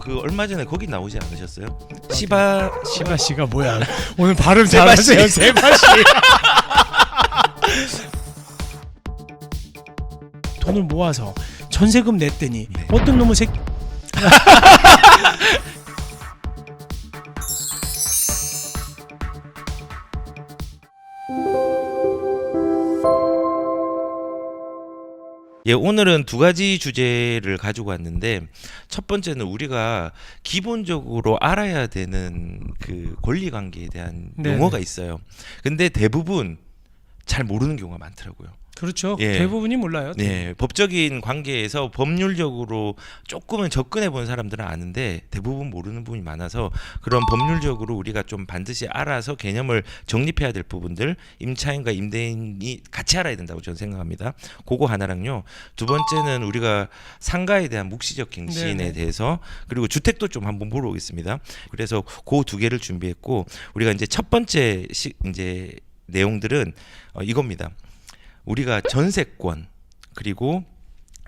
그 얼마 전에 거기 나오지 않으셨어요? 시바씨가 뭐야? 오늘 발음 잘하세요, 세바씨. 돈을 모아서 전세금 냈더니 네. 어떤 놈의 새끼. 예, 오늘은 두 가지 주제를 가지고 왔는데 첫 번째는 우리가 기본적으로 알아야 되는 그 권리 관계에 대한 네네. 용어가 있어요. 근데 대부분 잘 모르는 경우가 많더라고요. 그렇죠. 예. 대부분이 몰라요. 네, 법적인 관계에서 법률적으로 조금은 접근해 본 사람들은 아는데 대부분 모르는 부분이 많아서 그런 법률적으로 우리가 좀 반드시 알아서 개념을 정립해야 될 부분들, 임차인과 임대인이 같이 알아야 된다고 저는 생각합니다. 그거 하나랑요. 두 번째는 우리가 상가에 대한 묵시적 갱신에 네네. 대해서, 그리고 주택도 좀 한번 물어보겠습니다. 그래서 그 두 개를 준비했고, 우리가 이제 첫 번째 이제 내용들은 이겁니다. 우리가 전세권 그리고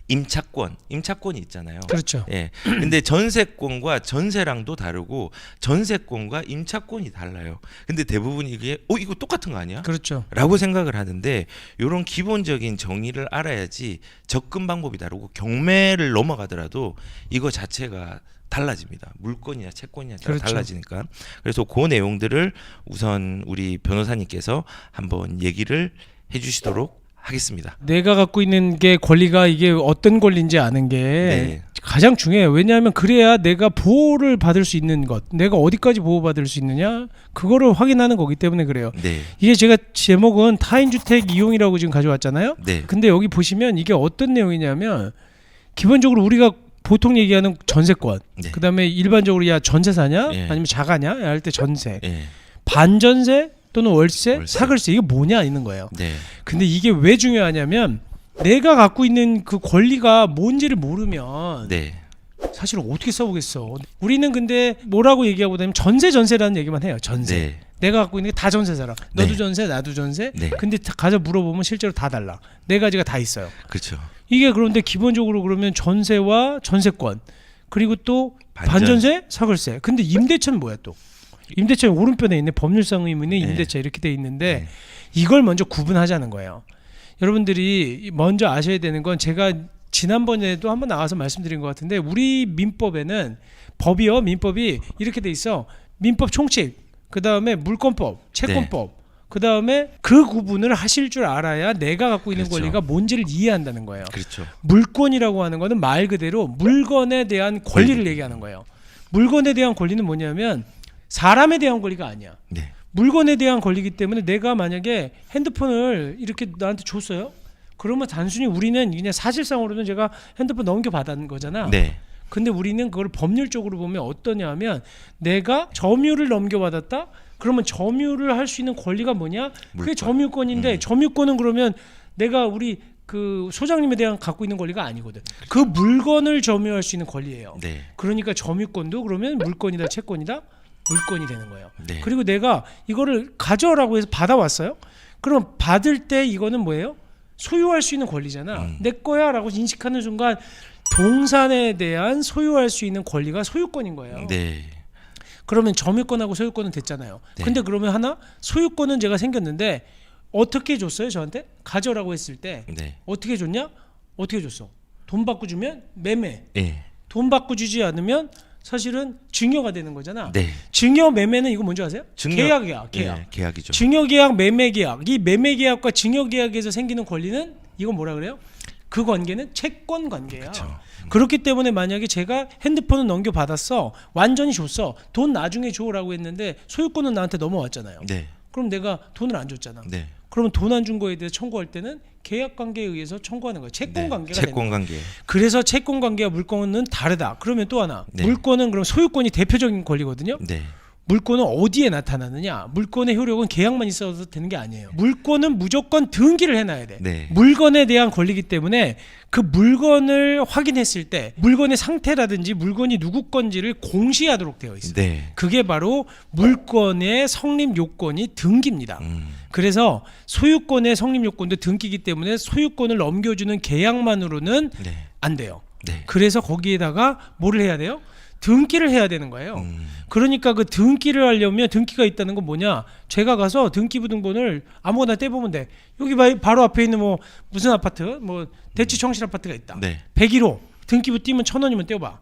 임차권이 있잖아요. 그렇죠. 예. 근데 전세권과 전세랑도 다르고 전세권과 임차권이 달라요. 근데 대부분 이게 이거 똑같은 거 아니야? 그렇죠. 라고 생각을 하는데 이런 기본적인 정의를 알아야지 접근 방법이 다르고 경매를 넘어가더라도 이거 자체가 달라집니다. 물건이나 채권이나 그렇죠. 달라지니까. 그래서 그 내용들을 우선 우리 변호사님께서 한번 얘기를 해주시도록 하겠습니다. 내가 갖고 있는 게 권리가 이게 어떤 권리인지 아는 게 네. 가장 중요해요. 왜냐하면 그래야 내가 보호를 받을 수 있는 것, 내가 어디까지 보호받을 수 있느냐, 그거를 확인하는 거기 때문에 그래요. 네. 이게 제가 제목은 타인주택 이용이라고 지금 가져왔잖아요. 네. 근데 여기 보시면 이게 어떤 내용이냐면 기본적으로 우리가 보통 얘기하는 전세권, 네. 그다음에 일반적으로 야 전세 사냐, 예. 아니면 자가냐 할 때 전세, 네. 반전세 또는 월세, 월세. 사글세, 이게 뭐냐 있는 거예요. 네. 근데 이게 왜 중요하냐면 내가 갖고 있는 그 권리가 뭔지를 모르면 네. 사실 어떻게 써보겠어. 우리는 근데 뭐라고 얘기하고 다니면 전세라는 얘기만 해요. 전세. 네. 내가 갖고 있는 게 다 전세잖아. 너도 네. 전세, 나도 전세. 네. 근데 가서 물어보면 실제로 다 달라. 네 가지가 다 있어요. 그렇죠. 이게 그런데 기본적으로 그러면 전세와 전세권, 그리고 또 반전세, 사글세. 근데 임대차는 뭐야 또? 임대차는 오른편에 있네. 법률상 의무는 임대차 이렇게 돼 있는데 네. 이걸 먼저 구분하자는 거예요. 여러분들이 먼저 아셔야 되는 건 제가 지난번에도 한번 나와서 말씀드린 것 같은데 우리 민법에는 민법이 이렇게 돼 있어. 민법 총칙, 그 다음에 물권법, 채권법, 그 다음에 그 구분을 하실 줄 알아야 내가 갖고 있는 그렇죠. 권리가 뭔지를 이해한다는 거예요. 그렇죠. 물권이라고 하는 거는 말 그대로 물건에 대한 권리를 얘기하는 거예요. 물건에 대한 권리는 뭐냐면 사람에 대한 권리가 아니야. 네. 물건에 대한 권리이기 때문에 내가 만약에 핸드폰을 이렇게 나한테 줬어요. 그러면 단순히 우리는 그냥 사실상으로는 제가 핸드폰 넘겨받은 거잖아. 네. 근데 우리는 그걸 법률적으로 보면 어떠냐면 내가 점유를 넘겨받았다? 그러면 점유를 할 수 있는 권리가 뭐냐? 그게 물권. 점유권인데 점유권은 그러면 내가 우리 그 소장님에 대한 갖고 있는 권리가 아니거든. 그 물건을 점유할 수 있는 권리예요. 네. 그러니까 점유권도 그러면 물건이다 채권이다 물건이 되는 거예요. 네. 그리고 내가 이거를 가져라고 해서 받아왔어요. 그럼 받을 때 이거는 뭐예요? 소유할 수 있는 권리잖아. 내 거야라고 인식하는 순간 동산에 대한 소유할 수 있는 권리가 소유권인 거예요. 네. 그러면 점유권하고 소유권은 됐잖아요. 네. 근데 그러면 하나 소유권은 제가 생겼는데 어떻게 줬어요? 저한테 가져라고 했을 때 네. 어떻게 줬냐? 어떻게 줬어? 돈 받고 주면 매매. 네. 돈 받고 주지 않으면 사실은 증여가 되는 거잖아. 네. 증여 매매는 이거 뭔지 아세요? 증여- 계약이야. 네. 계약이죠. 증여 계약, 매매 계약. 이 매매 계약과 증여 계약에서 생기는 권리는 이건 뭐라 그래요? 그 관계는 채권 관계야. 그쵸. 그렇기 때문에 만약에 제가 핸드폰을 넘겨받았어. 완전히 줬어. 돈 나중에 줘라고 했는데 소유권은 나한테 넘어왔잖아요. 네. 그럼 내가 돈을 안 줬잖아. 네. 그러면 돈 안 준 거에 대해서 청구할 때는 계약 관계에 의해서 청구하는 거예요. 채권 관계가 되는 채권 거예요. 관계. 그래서 채권 관계와 물권은 다르다. 그러면 또 하나. 네. 물권은 그럼 소유권이 대표적인 권리거든요. 네. 물권은 어디에 나타나느냐? 물권의 효력은 계약만 있어도 되는 게 아니에요. 물권은 무조건 등기를 해놔야 돼. 네. 물건에 대한 권리이기 때문에 그 물건을 확인했을 때 물건의 상태라든지 물건이 누구 건지를 공시하도록 되어 있어요. 네. 그게 바로 물건의 성립 요건이 등기입니다. 그래서 소유권의 성립 요건도 등기이기 때문에 소유권을 넘겨주는 계약만으로는 네. 안 돼요. 네. 그래서 거기에다가 뭐를 해야 돼요? 등기를 해야 되는 거예요. 그러니까 그 등기를 하려면 등기가 있다는 건 뭐냐? 제가 가서 등기부등본을 아무거나 떼보면 돼. 여기 바로 앞에 있는 뭐 무슨 아파트, 뭐 대치 청실 아파트가 있다. 네. 101호 등기부 띄면 1,000원이면 떼어봐.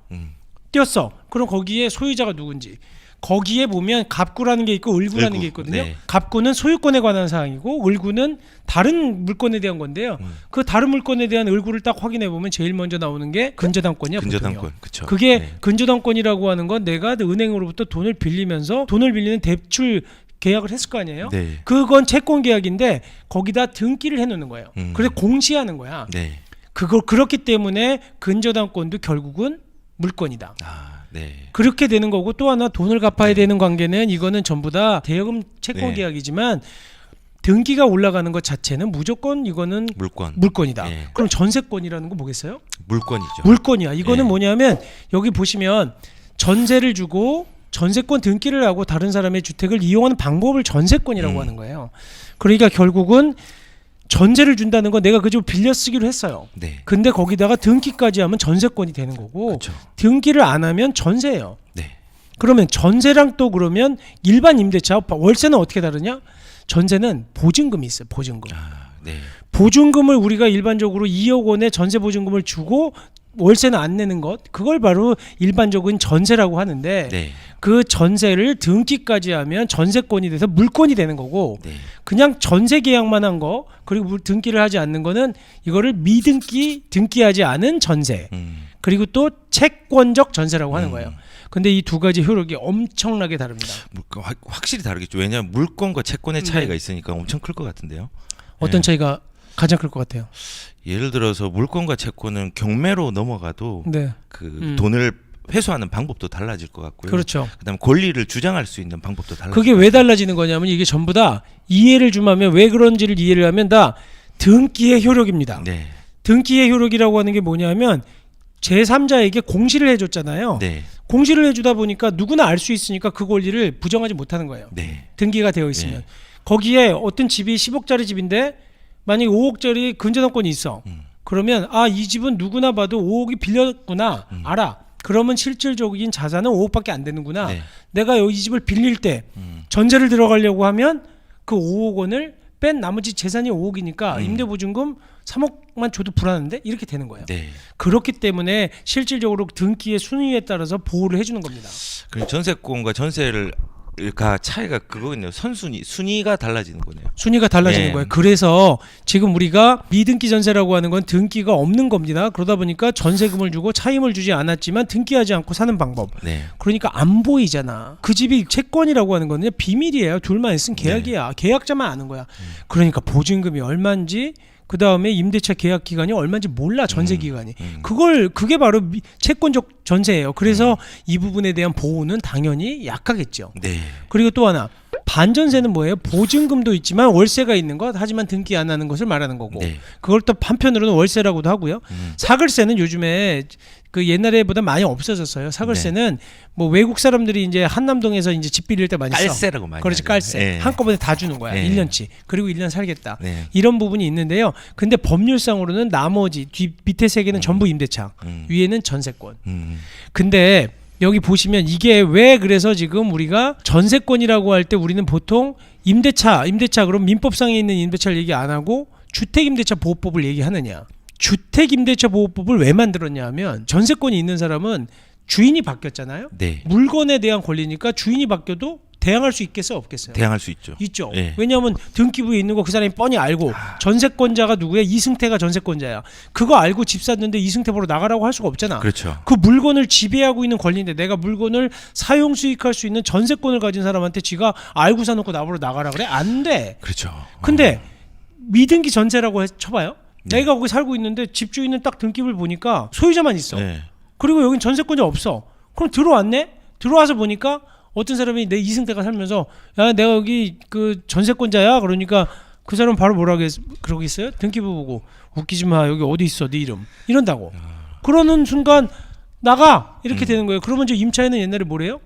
띄었어. 그럼 거기에 소유자가 누군지. 거기에 보면 갑구라는 게 있고 을구라는 을구. 게 있거든요. 네. 갑구는 소유권에 관한 사항이고 을구는 다른 물건에 대한 건데요. 그 다른 물건에 대한 을구를 딱 확인해 보면 제일 먼저 나오는 게 근저당권이야. 근저당권. 보통요. 그렇죠. 그게 네. 근저당권이라고 하는 건 내가 은행으로부터 돈을 빌리면서 돈을 빌리는 대출 계약을 했을 거 아니에요. 네. 그건 채권 계약인데 거기다 등기를 해놓는 거예요. 그래서 공시하는 거야. 네. 그렇기 때문에 근저당권도 결국은 물건이다. 아, 네. 그렇게 되는 거고 또 하나 돈을 갚아야 되는 관계는 이거는 전부 다 대여금 채권 네. 계약이지만 등기가 올라가는 것 자체는 무조건 이거는 물건이다. 네. 그럼 전세권이라는 거 뭐겠어요? 물건이죠. 물건이야. 이거는 네. 뭐냐면 여기 보시면 전세를 주고 전세권 등기를 하고 다른 사람의 주택을 이용하는 방법을 전세권이라고 하는 거예요. 그러니까 결국은 전세를 준다는 건 내가 그 집을 빌려 쓰기로 했어요. 네. 근데 거기다가 등기까지 하면 전세권이 되는 거고 그렇죠. 등기를 안 하면 전세예요. 네. 그러면 전세랑 또 그러면 일반 임대차 월세는 어떻게 다르냐? 전세는 보증금이 있어요. 보증금. 아, 네. 보증금을 우리가 일반적으로 2억 원의 전세 보증금을 주고 월세는 안 내는 것 그걸 바로 일반적인 전세라고 하는데 네. 그 전세를 등기까지 하면 전세권이 돼서 물건이 되는 거고 네. 그냥 전세 계약만 한 거 그리고 등기를 하지 않는 거는 이거를 미등기 등기하지 않은 전세 그리고 또 채권적 전세라고 하는 거예요. 근데 이 두 가지 효력이 엄청나게 다릅니다. 확실히 다르겠죠. 왜냐하면 물건과 채권의 차이가 네. 있으니까 엄청 클 것 같은데요. 어떤 네. 차이가 가장 클 것 같아요? 예를 들어서 물건과 채권은 경매로 넘어가도 네. 그 돈을 회수하는 방법도 달라질 것 같고요. 그렇죠. 그다음 권리를 주장할 수 있는 방법도 달라질 그게 왜 달라지는 거냐면 이게 전부 다 이해를 좀 하면 왜 그런지를 이해를 하면 다 등기의 효력입니다. 네. 등기의 효력이라고 하는 게 뭐냐면 제3자에게 공시를 해줬잖아요. 네. 공시를 해주다 보니까 누구나 알 수 있으니까 그 권리를 부정하지 못하는 거예요. 네. 등기가 되어 있으면. 네. 거기에 어떤 집이 10억짜리 집인데 만약에 5억짜리 근저당권이 있어. 그러면 이 집은 누구나 봐도 5억이 빌렸구나. 알아. 그러면 실질적인 자산은 5억밖에 안 되는구나. 네. 내가 이 집을 빌릴 때 전세를 들어가려고 하면 그 5억 원을 뺀 나머지 재산이 5억이니까 임대보증금 3억만 줘도 불안한데 이렇게 되는 거예요. 네. 그렇기 때문에 실질적으로 등기의 순위에 따라서 보호를 해주는 겁니다. 그럼 전세권과 전세를 차이가 그거겠네요. 순위가 달라지는 거네요. 순위가 달라지는 네. 거예요. 그래서 지금 우리가 미등기 전세라고 하는 건 등기가 없는 겁니다. 그러다 보니까 전세금을 주고 차임을 주지 않았지만 등기하지 않고 사는 방법. 네. 그러니까 안 보이잖아. 그 집이 채권이라고 하는 거는 비밀이에요. 둘만 있으면 계약이야. 계약자만 아는 거야. 그러니까 보증금이 얼마인지 그 다음에 임대차 계약 기간이 얼마인지 몰라. 전세 기간이. 그게 바로 채권적 전세예요. 그래서 이 부분에 대한 보호는 당연히 약하겠죠. 네. 그리고 또 하나 반전세는 뭐예요? 보증금도 있지만 월세가 있는 것 하지만 등기 안 하는 것을 말하는 거고 네. 그걸 또 한편으로는 월세라고도 하고요. 사글세는 요즘에 그 옛날에보다 많이 없어졌어요. 사글세는 뭐 외국 사람들이 이제 한남동에서 이제 집 빌릴 때 많이 써. 깔세라고 많이 그렇지, 하죠. 깔세. 네. 한꺼번에 다 주는 거야. 네. 1년치. 그리고 1년 살겠다. 네. 이런 부분이 있는데요. 근데 법률상으로는 나머지 밑에 세 개는 전부 임대차. 위에는 전세권. 근데 여기 보시면 이게 왜 그래서 지금 우리가 전세권이라고 할 때 우리는 보통 임대차 그럼 민법상에 있는 임대차를 얘기 안 하고 주택임대차 보호법을 얘기하느냐. 주택임대차 보호법을 왜 만들었냐 하면 전세권이 있는 사람은 주인이 바뀌었잖아요. 네. 물건에 대한 권리니까 주인이 바뀌어도 대항할 수 있겠어요, 없겠어요? 대항할 수 있죠. 있죠. 네. 왜냐하면 등기부에 있는 거 그 사람이 뻔히 알고 전세권자가 누구야? 이승태가 전세권자야. 그거 알고 집 샀는데 이승태 보러 나가라고 할 수가 없잖아. 그렇죠. 그 물건을 지배하고 있는 권리인데 내가 물건을 사용 수익할 수 있는 전세권을 가진 사람한테 지가 알고 사놓고 나보러 나가라 그래? 안 돼. 그렇죠. 근데 미등기 전세라고 쳐봐요. 네. 내가 거기 살고 있는데 집주인은 딱 등기부를 보니까 소유자만 있어. 네. 그리고 여긴 전세권자 없어. 그럼 들어왔네? 들어와서 보니까 어떤 사람이 내 이승태가 살면서 야 내가 여기 그 전세권자야 그러니까 그 사람 바로 그러겠어요? 등기부 보고 웃기지 마 여기 어디 있어 네 이름 이런다고. 그러는 순간 나가 이렇게 되는 거예요. 그러면 저 임차인은 옛날에 뭐래요?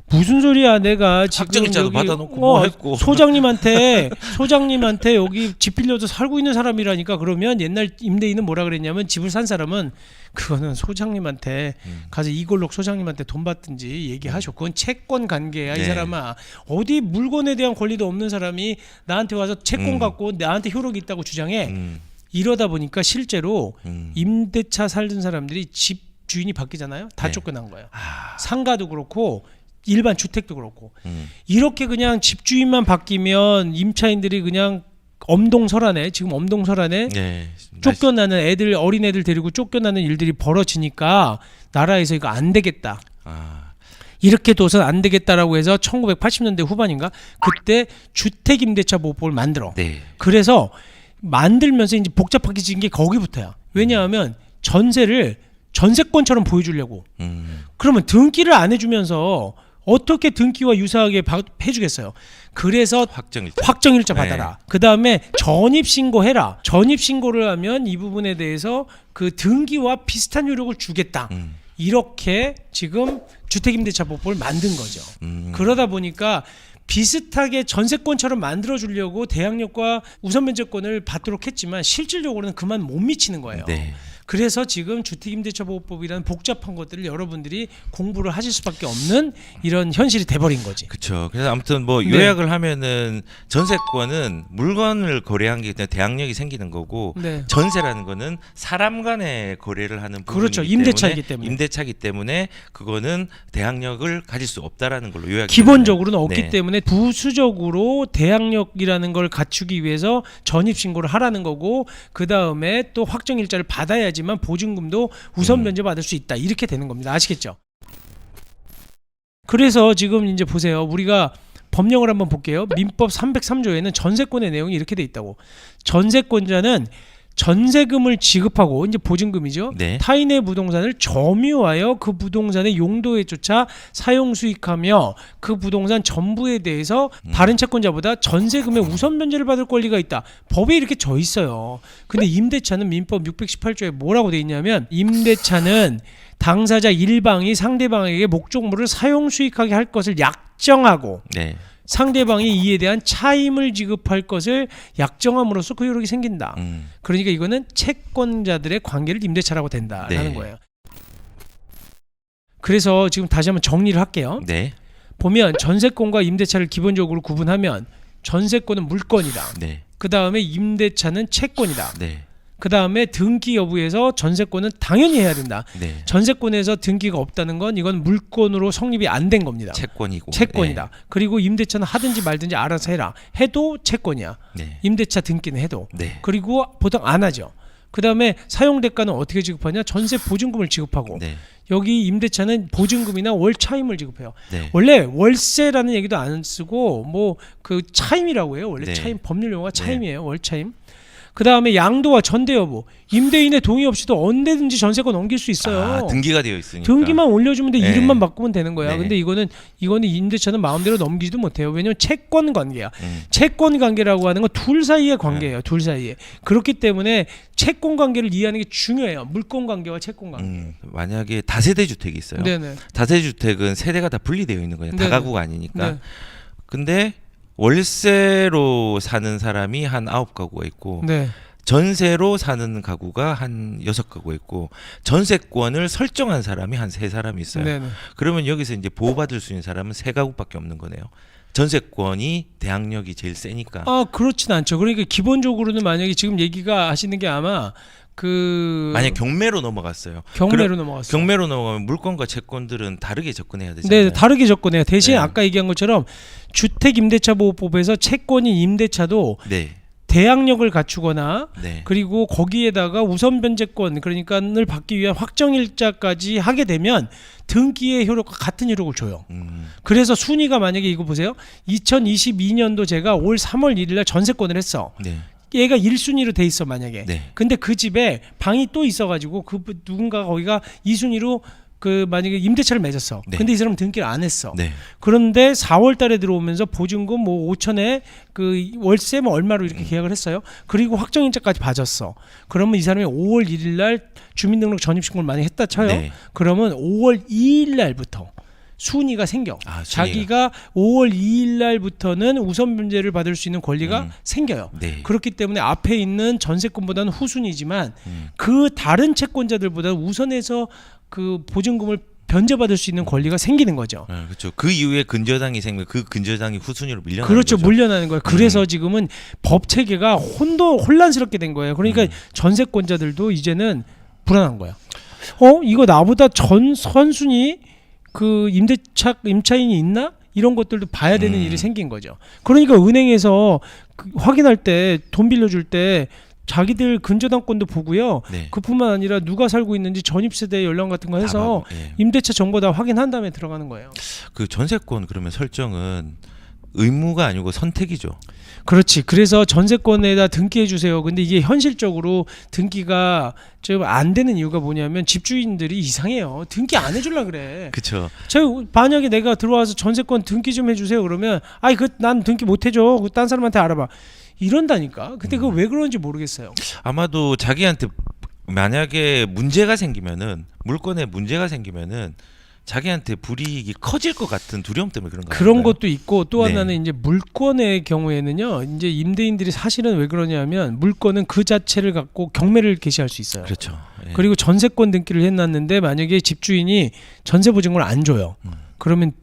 무슨 소리야 내가 지금 확정일자도 여기 받아놓고 뭐 했고 소장님한테 여기 집 빌려서 살고 있는 사람이라니까. 그러면 옛날 임대인은 뭐라 그랬냐면 집을 산 사람은 그거는 소장님한테 가서 이골록 소장님한테 돈 받든지 얘기하셔. 그건 채권 관계야. 이 네. 사람아. 어디 물건에 대한 권리도 없는 사람이 나한테 와서 채권 갖고 나한테 효력이 있다고 주장해. 이러다 보니까 실제로 임대차 살던 사람들이 집 주인이 바뀌잖아요. 다 네. 쫓겨난 거예요. 상가도 그렇고 일반 주택도 그렇고. 음. 이렇게 그냥 집주인만 바뀌면 임차인들이 그냥 엄동설안에 지금 엄동설안에 네. 쫓겨나는 애들 어린애들 데리고 쫓겨나는 일들이 벌어지니까 나라에서 이거 안 되겠다. 아, 이렇게 둬선 안 되겠다라고 해서 1980년대 후반인가 그때 주택임대차보호법을 만들어. 네. 그래서 만들면서 이제 복잡하게진 게 거기부터야. 왜냐하면 전세를 전세권처럼 보여주려고. 그러면 등기를 안 해주면서 어떻게 등기와 유사하게 해주겠어요. 그래서 확정일자 받아라. 그 다음에 전입신고해라. 전입신고를 하면 이 부분에 대해서 그 등기와 비슷한 효력을 주겠다. 이렇게 지금 주택임대차보호법을 만든 거죠. 그러다 보니까 비슷하게 전세권처럼 만들어주려고 대항력과 우선면제권을 받도록 했지만 실질적으로는 그만 못 미치는 거예요. 네. 그래서 지금 주택임대차보호법이라는 복잡한 것들을 여러분들이 공부를 하실 수밖에 없는 이런 현실이 돼버린 거지. 그렇죠. 그래서 아무튼 뭐 네. 요약을 하면은 전세권은 물건을 거래한 게 그냥 대항력이 생기는 거고 네. 전세라는 거는 사람 간의 거래를 하는 부분이기 그렇죠. 임대차이기 때문에. 임대차이기 때문에 그거는 대항력을 가질 수 없다라는 걸로 요약이 기본적으로는 없기 네. 때문에 부수적으로 대항력이라는 걸 갖추기 위해서 전입신고를 하라는 거고 그 다음에 또 확정일자를 받아야지만 보증금도 우선 면제받을 수 있다. 이렇게 되는 겁니다. 아시겠죠? 그래서 지금 이제 보세요. 우리가 법령을 한번 볼게요. 민법 303조에는 전세권의 내용이 이렇게 돼 있다고. 전세권자는 전세금을 지급하고 이제 보증금이죠. 네. 타인의 부동산을 점유하여 그 부동산의 용도에 쫓아 사용 수익하며 그 부동산 전부에 대해서 다른 채권자보다 전세금의 우선 면제를 받을 권리가 있다. 법에 이렇게 져 있어요. 근데 임대차는 민법 618조에 뭐라고 돼 있냐면 임대차는 당사자 일방이 상대방에게 목적물을 사용 수익하게 할 것을 약정하고 네. 상대방이 이에 대한 차임을 지급할 것을 약정함으로써 그 효력이 생긴다. 그러니까 이거는 채권자들의 관계를 임대차라고 된다라는 네. 거예요. 그래서 지금 다시 한번 정리를 할게요. 네. 보면 전세권과 임대차를 기본적으로 구분하면 전세권은 물건이다. 네. 그 다음에 임대차는 채권이다. 네. 그 다음에 등기 여부에서 전세권은 당연히 해야 된다. 네. 전세권에서 등기가 없다는 건 이건 물건으로 성립이 안 된 겁니다. 채권이고. 채권이다. 네. 그리고 임대차는 하든지 말든지 알아서 해라. 해도 채권이야. 네. 임대차 등기는 해도. 네. 그리고 보통 안 하죠. 그 다음에 사용대가는 어떻게 지급하냐? 전세 보증금을 지급하고 네. 여기 임대차는 보증금이나 월 차임을 지급해요. 네. 원래 월세라는 얘기도 안 쓰고 뭐 그 차임이라고 해요. 원래 네. 차임 법률 용어가 차임이에요. 월 차임. 그 다음에 양도와 전대 여부. 임대인의 동의 없이도 언제든지 전세권 넘길 수 있어요. 아, 등기가 되어 있으니까. 등기만 올려주면 돼. 네. 이름만 바꾸면 되는 거야. 네. 근데 이거는 임대차는 마음대로 넘기지도 못해요. 왜냐면 채권 관계야. 채권 관계라고 하는 건 둘 사이의 관계예요. 둘 사이에. 그렇기 때문에 채권 관계를 이해하는 게 중요해요. 물권 관계와 채권 관계. 만약에 다세대 주택이 있어요. 네네. 다세대 주택은 세대가 다 분리되어 있는 거예요. 네네. 다가구가 아니니까. 네. 근데 월세로 사는 사람이 한 9가구가 있고 네. 전세로 사는 가구가 한 6가구가 있고 전세권을 설정한 사람이 한 3사람이 있어요. 네네. 그러면 여기서 이제 보호받을 수 있는 사람은 3가구밖에 없는 거네요. 전세권이 대항력이 제일 세니까. 아, 그렇진 않죠. 그러니까 기본적으로는 만약에 지금 얘기가 하시는 게 아마 그 만약 경매로 넘어갔어요. 경매로 넘어갔어요. 경매로 넘어가면 물건과 채권들은 다르게 접근해야 되잖아요. 네, 다르게 접근해요. 대신 네. 아까 얘기한 것처럼 주택임대차보호법에서 채권인 임대차도 네. 대항력을 갖추거나 네. 그리고 거기에다가 우선 변제권 그러니까를 받기 위한 확정일자까지 하게 되면 등기의 효력과 같은 효력을 줘요. 그래서 순위가 만약에 이거 보세요. 2022년도 제가 올 3월 1일 날 전세권을 했어. 네. 얘가 1순위로 돼 있어 만약에. 네. 근데 그 집에 방이 또 있어가지고 그 누군가가 거기가 2순위로 그 만약에 임대차를 맺었어. 네. 근데 이 사람은 등기를 안 했어. 네. 그런데 4월 달에 들어오면서 보증금 뭐 5천에 그 월세 뭐 얼마로 이렇게 계약을 했어요. 그리고 확정일자까지 봐줬어. 그러면 이 사람이 5월 1일 날 주민등록 전입신고를 많이 했다 쳐요. 네. 그러면 5월 2일 날부터 순위가 생겨. 순위가. 자기가 5월 2일 날부터는 우선 변제를 받을 수 있는 권리가 생겨요. 네. 그렇기 때문에 앞에 있는 전세권보다는 후순위지만 그 다른 채권자들보다 우선해서 그 보증금을 변제받을 수 있는 권리가 생기는 거죠. 그렇죠. 그 이후에 근저당이 생기면 그 근저당이 후순위로 밀려나는 그렇죠. 거죠. 물려나는 거예요. 그래서 지금은 법 체계가 혼란스럽게 된 거예요. 그러니까 전세권자들도 이제는 불안한 거예요. 이거 나보다 선순위 그 임차인이 있나? 이런 것들도 봐야 되는 일이 생긴 거죠. 그러니까 은행에서 확인할 때 돈 빌려줄 때 자기들 근저당권도 보고요. 네. 그뿐만 아니라 누가 살고 있는지 전입세대 연락 같은 거 해서 임대차 정보 다 확인한 다음에 들어가는 거예요. 그 전세권 그러면 설정은 의무가 아니고 선택이죠. 그렇지. 그래서 전세권에다 등기해 주세요. 근데 이게 현실적으로 등기가 좀 안 되는 이유가 뭐냐면 집주인들이 이상해요. 등기 안 해주려 그래. 그렇죠. 만약에 내가 들어와서 전세권 등기 좀 해주세요. 그러면 난 등기 못 해줘. 딴 사람한테 알아봐. 이런다니까. 근데 그거 왜 그런지 모르겠어요. 아마도 자기한테 만약에 문제가 생기면은 물건에 문제가 생기면은 자기한테 불이익이 커질 것 같은 두려움 때문에 그런 거예요. 그런 것도 있고 또 네. 하나는 이제 물건의 경우에는요. 이제 임대인들이 사실은 왜 그러냐면 물건은 그 자체를 갖고 경매를 개시할 수 있어요. 그렇죠. 예. 그리고 전세권 등기를 해놨는데 만약에 집주인이 전세 보증을 안 줘요. 그러면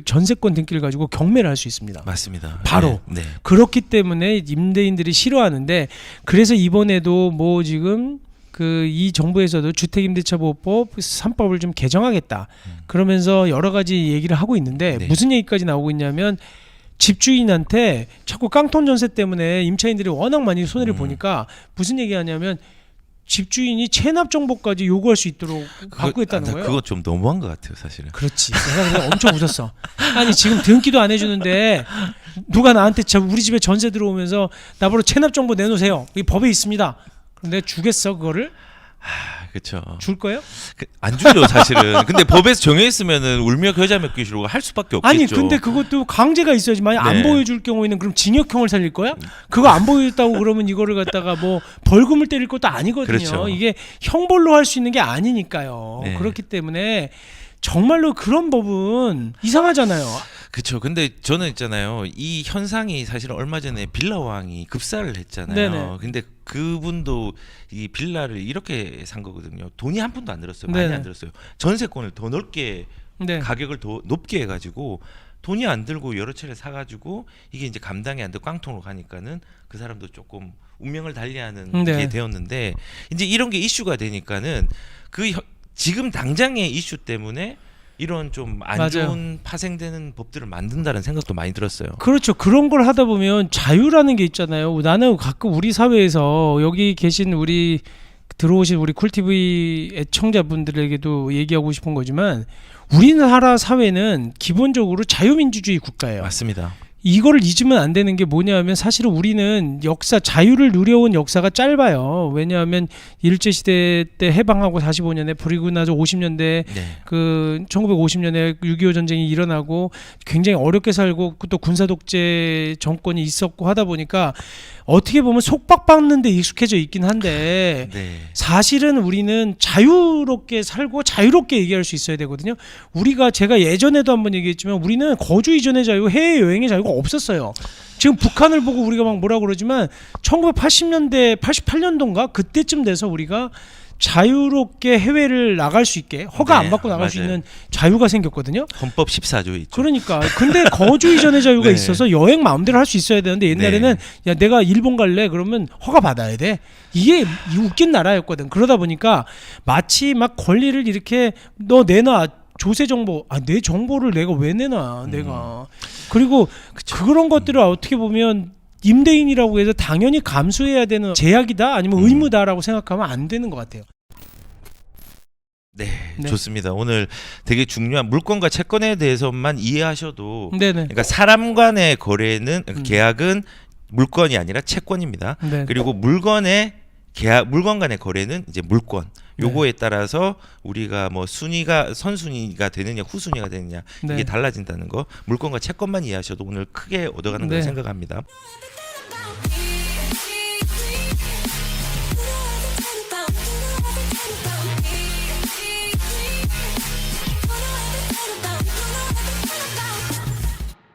전세권 등기를 가지고 경매를 할 수 있습니다. 맞습니다. 바로. 네. 그렇기 때문에 임대인들이 싫어하는데 그래서 이번에도 뭐 지금 이 정부에서도 주택임대차보호법 3법을 좀 개정하겠다. 그러면서 여러 가지 얘기를 하고 있는데 무슨 얘기까지 나오고 있냐면 집주인한테 자꾸 깡통 전세 때문에 임차인들이 워낙 많이 손해를 보니까 무슨 얘기하냐면 집주인이 체납 정보까지 요구할 수 있도록 바꾸겠다는 거예요. 그거 좀 너무한 것 같아요, 사실은. 그렇지. 내가 엄청 웃었어. 아니 지금 등기도 안 해주는데 누가 나한테 우리 집에 전세 들어오면서 나보고 체납 정보 내놓으세요. 이 법에 있습니다. 그럼 내가 주겠어 그거를? 그렇죠. 줄 거예요? 안 주죠, 사실은. 근데 법에서 정해 있으면은 울며 겨자 먹기로 할 수밖에 없겠죠. 아니 근데 그것도 강제가 있어야지. 만약 안 보여줄 경우에는 그럼 징역형을 살릴 거야? 그거 안 보여줬다고 그러면 이거를 갖다가 뭐 벌금을 때릴 것도 아니거든요. 그렇죠. 이게 형벌로 할 수 있는 게 아니니까요. 그렇기 때문에 정말로 그런 법은 이상하잖아요. 그렇죠. 근데 저는 있잖아요. 이 현상이 사실 얼마 전에 빌라왕이 급사를 했잖아요. 네네. 근데 그분도 이 빌라를 이렇게 산 거거든요. 돈이 한 푼도 안 들었어요. 많이 네네. 안 들었어요. 전세권을 더 넓게 가격을 더 높게 해가지고 돈이 안 들고 여러 채를 사가지고 이게 이제 감당이 안 되고 깡통으로 가니까는 그 사람도 조금 운명을 달리하는 게 되었는데 이제 이런 게 이슈가 되니까는 지금 당장의 이슈 때문에 이런 좀 안 좋은 파생되는 법들을 만든다는 생각도 많이 들었어요. 그렇죠. 그런 걸 하다 보면 자유라는 게 있잖아요. 나는 가끔 우리 사회에서 여기 계신 들어오신 우리 쿨TV 애청자분들에게도 얘기하고 싶은 거지만 우리나라 사회는 기본적으로 자유민주주의 국가예요. 맞습니다. 이거를 잊으면 안 되는 게 뭐냐면 사실은 우리는 자유를 누려온 역사가 짧아요. 왜냐하면 일제시대 때 해방하고 45년에 그리고 나서 50년대 1950년에 6.25 전쟁이 일어나고 굉장히 어렵게 살고 또 군사독재 정권이 있었고 하다 보니까 어떻게 보면 속박받는 데 익숙해져 있긴 한데 사실은 우리는 자유롭게 살고 자유롭게 얘기할 수 있어야 되거든요. 제가 예전에도 한번 얘기했지만 우리는 거주 이전의 자유, 해외여행의 자유가 없었어요. 지금 북한을 보고 우리가 막 뭐라 그러지만 1980년대 88년도인가 그때쯤 돼서 우리가 자유롭게 해외를 나갈 수 있게 허가 안 받고 나갈 수 있는 자유가 생겼거든요. 헌법 14조에 있죠. 그러니까 근데 거주 이전의 자유가 있어서 여행 마음대로 할 수 있어야 되는데 옛날에는 야 내가 일본 갈래 그러면 허가 받아야 돼. 이게 웃긴 나라였거든. 그러다 보니까 마치 막 권리를 이렇게 너 내놔 조세 정보 내 정보를 내가 왜 내놔 내가 그리고 그런 것들을 어떻게 보면 임대인이라고 해서 당연히 감수해야 되는 제약이다 아니면 의무다라고 생각하면 안 되는 것 같아요. 네, 좋습니다. 오늘 되게 중요한 물건과 채권에 대해서만 이해하셔도 그러니까 사람 간의 거래는 계약은 물건이 아니라 채권입니다. 그리고 물건 간의 거래는 이제 물권. 요거에 따라서 우리가 뭐 선순위가 되느냐 후순위가 되느냐 이게 달라진다는 거 물건과 채권만 이해하셔도 오늘 크게 얻어가는 걸 생각합니다.